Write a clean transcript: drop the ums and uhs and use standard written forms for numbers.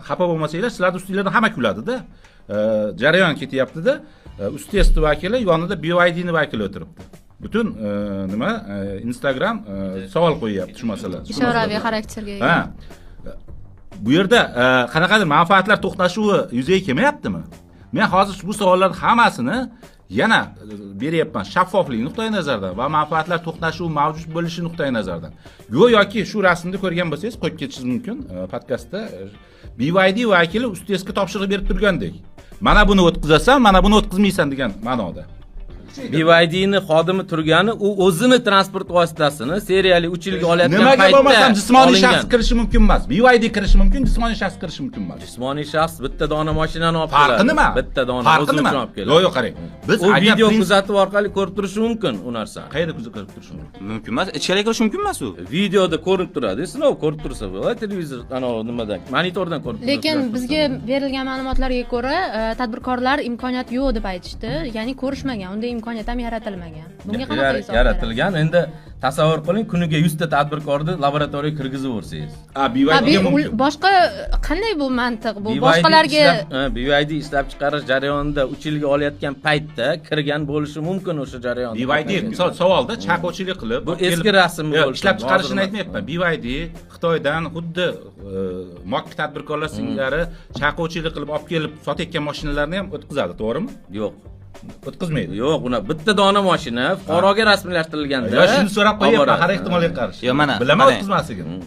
xafa bo'lmasanglar, sizlarning ustingizdan hamma kuladi-da. Jarayon ketyapti-da. Ustesti vakili yonida BYD ni vakili o'tiribdi. Butun nima Instagram savol qo'yyapti shu masala. Ishoraviy xarakterga ega. Ha. Bu yerda qanaqadir manfaatlar to'qnashuvi yuzaga kelmayaptimi? Men hozir bu savollarning hammasini yana beryapman shaffoflik nuqtai nazaridan va manfaatlar to'qnashuvi mavjud bo'lishi nuqtai nazaridan. Go'yoki shu rasmni ko'rgan bo'lsangiz qo'yib ketishingiz mumkin podkastda BYD vakili ustezga topshiriq berib turgandek. Mana buni o'tkazasan, mana buni o'tkazmaysan degan ma'noda. BYD'ni xodimi turgani u o'zini transport vositasini seriyali 3 yilga olayotgan paytda nimaga bo'lmasam jismoniy shaxs kirishi mumkin emas. BYD kirishi mumkin, jismoniy shaxs kirishi mumkin emas. Jismoniy shaxs bitta dona mashinani olib keladi. Farqi nima? Bitta dona o'zi uchun olib keladi. Yo'q, qarang. Biz u video kuzatuv orqali ko'rib turish mumkin u narsani. Qayerda ko'rib turish mumkin? Mumkin emas, ichkariga kirish mumkin emas u. Videoda ko'rib turadi. Sinov ko'rib tursa bo'ladi, televizor nimadan, monitordan ko'rib turadi. Lekin bizga berilgan ma'lumotlarga ko'ra, tadbirkorlar imkoniyat yo'q deb aytishdi. Ya'ni ko'rishmagan, unday imkoniyat ham yaratilmagan. Bunga qanaqa izoh yaratilgan? Endi tasavvur qiling, kuniga 100 ta tadbirkorni laboratoriyaga kirgizib o'rsangiz. BYD mumkin. Boshqa qanday bu mantiq? Bu boshqalarga BYD ishlab chiqarish jarayonida 3 yilga olayotgan paytda kirgan bo'lishi mumkin o'sha jarayonda. BYD savolda chaquvchilik qilib, bu eski rasm bo'lishi. Ishlab chiqarishini aytmayapman. BYD Xitoydan xuddi mokk tadbirkorlar singari chaquvchilik qilib olib kelib sotayotgan mashinalarni ham o'tkazadi, to'g'rimi? Yo'q. O'tkazmaydi. Yo'q, uni bitta dona mashina fuqaroga rasmiylashtirilganda. Yo, shuni so'rab qo'yapman, har ehtimolga qarshi. Yo, mana bilaman o'tkazmasligini.